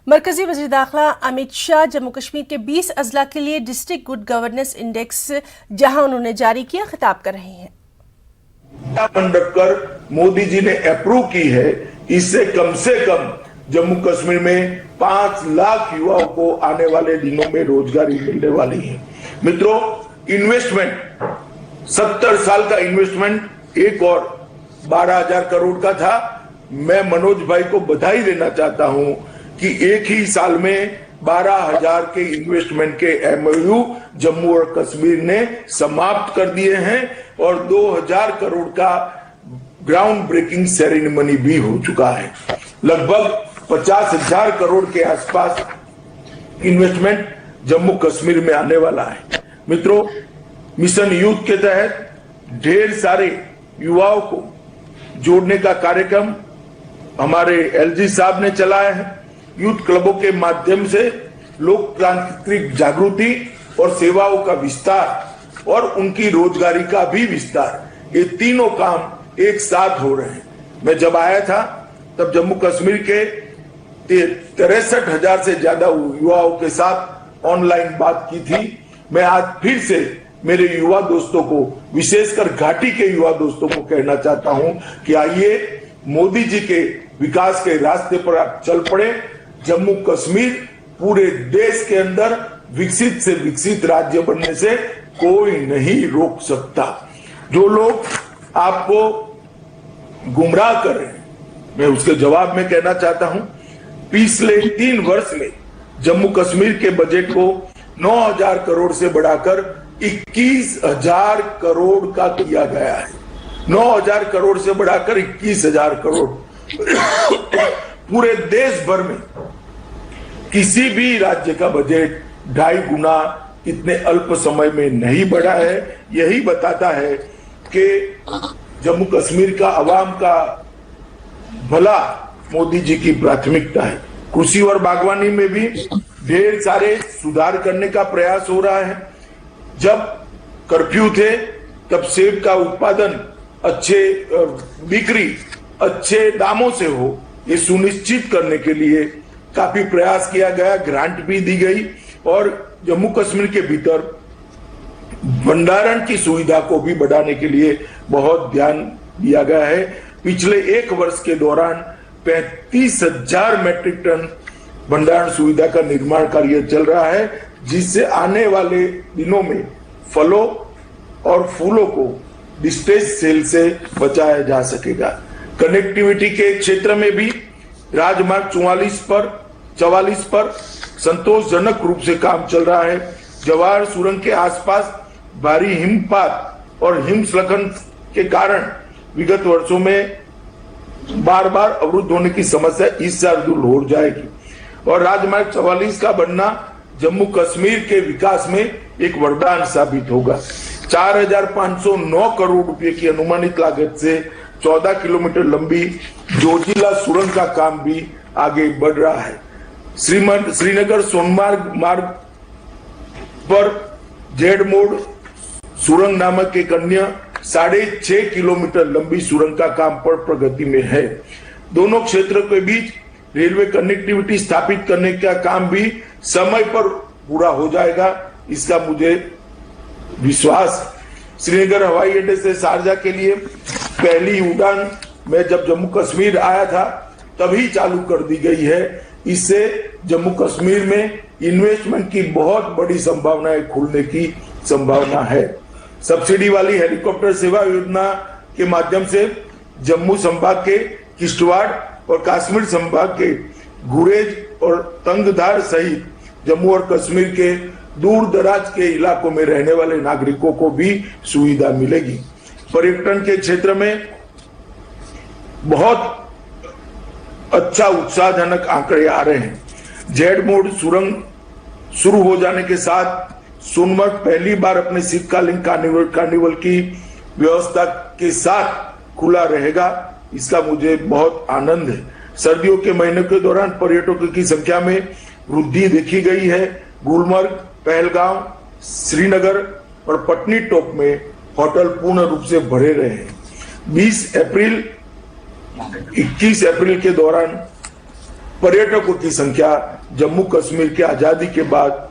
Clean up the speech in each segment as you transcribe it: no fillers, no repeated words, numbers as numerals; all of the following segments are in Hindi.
मरकजी वज़ीर दाखिला अमित शाह जम्मू कश्मीर के 20 अजला के लिए डिस्ट्रिक्ट गुड गवर्नेंस इंडेक्स जहां उन्होंने जारी किया खिताब कर रहे हैं। कर मोदी जी ने अप्रूव की है, इससे कम से कम जम्मू कश्मीर में 5 लाख युवाओं को आने वाले दिनों में रोजगारी मिलने वाली है। मित्रों, इन्वेस्टमेंट 70 साल का इन्वेस्टमेंट एक और 12,000 करोड़ का था। मैं मनोज भाई को बधाई देना चाहता हूं कि एक ही साल में 12,000 के इन्वेस्टमेंट के एमओयू जम्मू और कश्मीर ने समाप्त कर दिए हैं और 2,000 करोड़ का ग्राउंड ब्रेकिंग सेरेमनी भी हो चुका है। लगभग 50,000 करोड़ के आसपास इन्वेस्टमेंट जम्मू कश्मीर में आने वाला है। मित्रों, मिशन यूथ के तहत ढेर सारे युवाओं को जोड़ने का कार्यक्रम हमारे एलजी साहब ने चलाया है। यूथ क्लबों के माध्यम से लोकतांत्रिक जागृति और सेवाओं का विस्तार और उनकी रोजगारी का भी विस्तार, ये तीनों काम एक साथ हो रहे हैं। मैं जब आया था तब जम्मू कश्मीर के 63,000 से ज्यादा युवाओं के साथ ऑनलाइन बात की थी। मैं आज फिर से मेरे युवा दोस्तों को, विशेषकर घाटी के युवा दोस्तों को कहना चाहता हूं कि आइए मोदी जी के विकास के रास्ते पर आप चल पड़े। जम्मू कश्मीर पूरे देश के अंदर विकसित से विकसित राज्य बनने से कोई नहीं रोक सकता। जो लोग आपको गुमराह कर रहे हैं, मैं उसके जवाब में कहना चाहता हूं, पिछले 3 वर्ष में जम्मू कश्मीर के बजट को 9,000 करोड़ से बढ़ाकर 21,000 करोड़ का किया गया है। 9,000 करोड़ से बढ़ाकर 21,000 करोड़। पूरे देश भर में किसी भी राज्य का बजट 2.5 गुना इतने अल्प समय में नहीं बढ़ा है। यही बताता है कि जम्मू कश्मीर का आवाम का भला मोदी जी की प्राथमिकता है। कृषि और बागवानी में भी ढेर सारे सुधार करने का प्रयास हो रहा है। जब कर्फ्यू थे तब सेब का उत्पादन अच्छे बिक्री अच्छे दामों से हो, ये सुनिश्चित करने के लिए काफी प्रयास किया गया, ग्रांट भी दी गई और जम्मू कश्मीर के भीतर भंडारण की सुविधा को भी बढ़ाने के लिए बहुत ध्यान दिया गया है। पिछले 1 वर्ष के दौरान 35,000 मैट्रिक टन भंडारण सुविधा का निर्माण कार्य चल रहा है, जिससे आने वाले दिनों में फलों और फूलों को डिस्ट्रेस सेल से बचाया जा सकेगा। कनेक्टिविटी के क्षेत्र में भी राजमार्ग 44 पर संतोषजनक रूप से काम चल रहा है। जवाहर सुरंग के आसपास भारी हिमपात और हिमस्खलन के कारण विगत वर्षों में बार-बार अवरुद्ध होने की समस्या इस साल दूर हो जाएगी और राजमार्ग 44 का बनना जम्मू कश्मीर के विकास में एक वरदान साबित होगा। 4,509 करोड़ रुपए की अनुमानित लागत से 14 किलोमीटर लंबी जोजिला सुरंग का काम भी आगे बढ़ रहा है। श्रीनगर सोनमार्ग मार्ग पर जेड मोड़ सुरंग नामक एक अन्य 6.5 किलोमीटर लंबी सुरंग का काम पर प्रगति में है। दोनों क्षेत्रों के बीच रेलवे कनेक्टिविटी स्थापित करने का काम भी समय पर पूरा हो जाएगा, इसका मुझे विश्वास। श्रीनगर हवाई अड्डे से शारजा के लिए पहली उड़ान मैं जब जम्मू कश्मीर आया था तभी चालू कर दी गई है। इससे जम्मू कश्मीर में इन्वेस्टमेंट की बहुत बड़ी संभावनाएं खुलने की संभावना है। सब्सिडी वाली हेलीकॉप्टर सेवा योजना के माध्यम से जम्मू संभाग के किश्तवाड़ और कश्मीर संभाग के गुरेज और तंगधार सहित जम्मू और कश्मीर के दूर दराज के इलाकों में रहने वाले नागरिकों को भी सुविधा मिलेगी। पर्यटन के क्षेत्र में बहुत अच्छा उत्साहजनक आंकड़े आ रहे हैं। जेड मोड़ सुरंग शुरू हो जाने के साथ सोनमर्ग पहली बार अपने शीतकालीन कार्निवल की व्यवस्था के साथ खुला रहेगा, इसका मुझे बहुत आनंद है। सर्दियों के महीनों के दौरान पर्यटकों की संख्या में वृद्धि देखी गई है। गुलमर्ग, पहलगांव, श्रीनगर और पटनी टॉप में होटल पूर्ण रूप से भरे रहे हैं। 21 अप्रैल के दौरान पर्यटकों की संख्या जम्मू कश्मीर की आजादी के बाद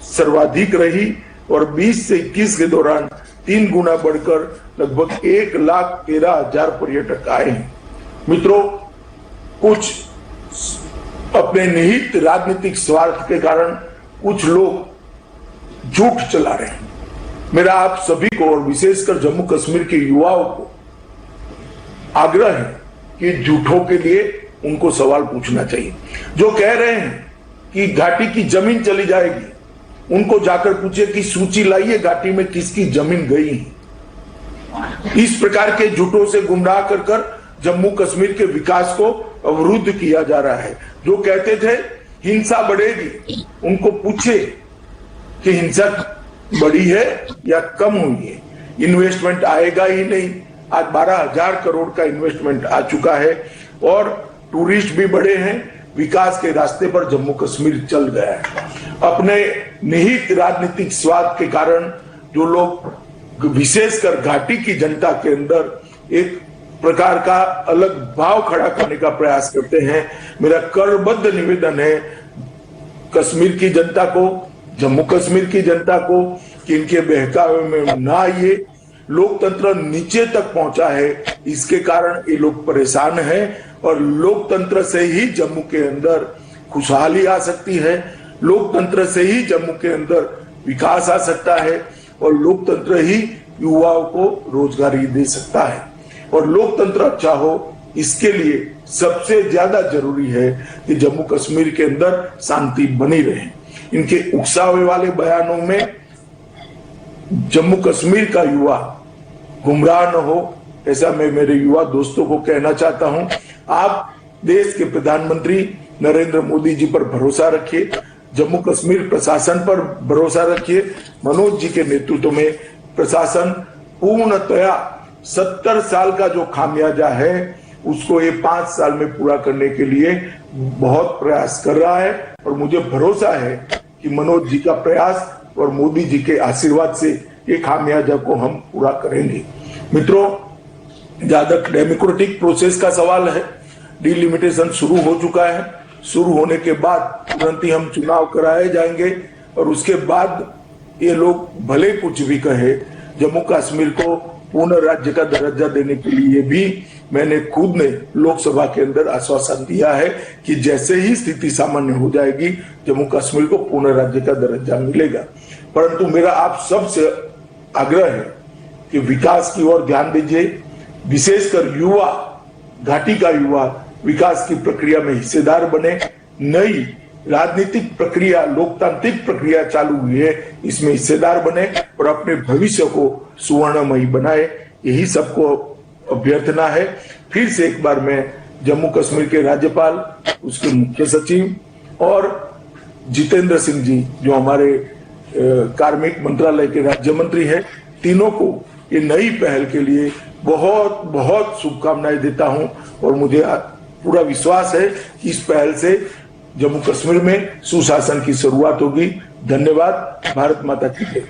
सर्वाधिक रही और 20 से 21 के दौरान 3 गुना बढ़कर लगभग 1,13,000 पर्यटक आए हैं। मित्रों, कुछ अपने निहित राजनीतिक स्वार्थ के कारण कुछ लोग झूठ चला रहे हैं। मेरा आप सभी को और विशेषकर जम्मू कश्मीर के युवाओं को आग्रह है कि झूठों के लिए उनको सवाल पूछना चाहिए। जो कह रहे हैं कि घाटी की जमीन चली जाएगी, उनको जाकर पूछिए कि सूची लाइए घाटी में किसकी जमीन गई है। इस प्रकार के झूठों से गुमराह कर जम्मू कश्मीर के विकास को अवरुद्ध किया जा रहा है। जो कहते थे हिंसा बढ़ेगी, उनको पूछे कि हिंसा बढ़ी है या कम हुई है। इन्वेस्टमेंट आएगा ही नहीं। आज 12,000 करोड़ का इन्वेस्टमेंट आ चुका है और टूरिस्ट भी बढ़े हैं। विकास के रास्ते पर जम्मू कश्मीर चल गया है। अपने निहित राजनीतिक स्वार्थ के कारण जो लोग विशेषकर घाटी की जनता के अंदर एक प्रकार का अलग भाव खड़ा करने का प्रयास करते हैं, मेरा करबद्ध निवेदन है कश्मीर की जनता को, जम्मू कश्मीर की जनता को कि इनके बहकावे में ना आइए। लोकतंत्र नीचे तक पहुंचा है, इसके कारण ये लोग परेशान हैं और लोकतंत्र से ही जम्मू के अंदर खुशहाली आ सकती है, लोकतंत्र से ही जम्मू के अंदर विकास आ सकता है और लोकतंत्र ही युवाओं को रोजगारी दे सकता है। और लोकतंत्र अच्छा हो, इसके लिए सबसे ज्यादा जरूरी है कि जम्मू कश्मीर के अंदर शांति बनी रहे। इनके उकसावे वाले बयानों में जम्मू कश्मीर का युवा गुमराह न हो, ऐसा मैं मेरे युवा दोस्तों को कहना चाहता हूं। आप देश के प्रधानमंत्री नरेंद्र मोदी जी पर भरोसा रखिए, जम्मू कश्मीर प्रशासन पर भरोसा रखिए। मनोज जी के नेतृत्व में प्रशासन पूर्णतया 70 साल का जो खामियाजा है उसको ये 5 साल में पूरा करने के लिए बहुत प्रयास कर रहा है और मुझे भरोसा है कि मनोज जी का प्रयास और मोदी जी के आशीर्वाद से ये खामियाजा को हम पूरा करेंगे। मित्रों, जहां तक डेमोक्रेटिक प्रोसेस का सवाल है, डिलिमिटेशन शुरू हो चुका है। शुरू होने के बाद तुरंत ही हम चुनाव कराए जाएंगे और उसके बाद ये लोग भले कुछ भी कहे, जम्मू कश्मीर को पूर्ण राज्य का दर्जा देने के लिए भी मैंने खुद ने लोकसभा के अंदर आश्वासन दिया है कि जैसे ही स्थिति सामान्य हो जाएगी जम्मू कश्मीर को पूर्ण राज्य का दर्जा मिलेगा। परंतु मेरा आप सबसे आग्रह है कि विकास की ओर ध्यान दीजिए, विशेषकर युवा, घाटी का युवा विकास की प्रक्रिया में हिस्सेदार बने। नई राजनीतिक प्रक्रिया, लोकतांत्रिक प्रक्रिया चालू हुई है, इसमें हिस्सेदार बने और अपने भविष्य को सुवर्णमयी बनाए। यही सबको अभ्यर्थना है। फिर से एक बार मैं जम्मू कश्मीर के राज्यपाल, उसके मुख्य सचिव और जितेंद्र सिंह जी जो हमारे कार्मिक मंत्रालय के राज्य मंत्री हैं, तीनों को ये नई पहल के लिए बहुत बहुत शुभकामनाएं देता हूं और मुझे पूरा विश्वास है कि इस पहल से जम्मू कश्मीर में सुशासन की शुरुआत होगी। धन्यवाद। भारत माता की जय।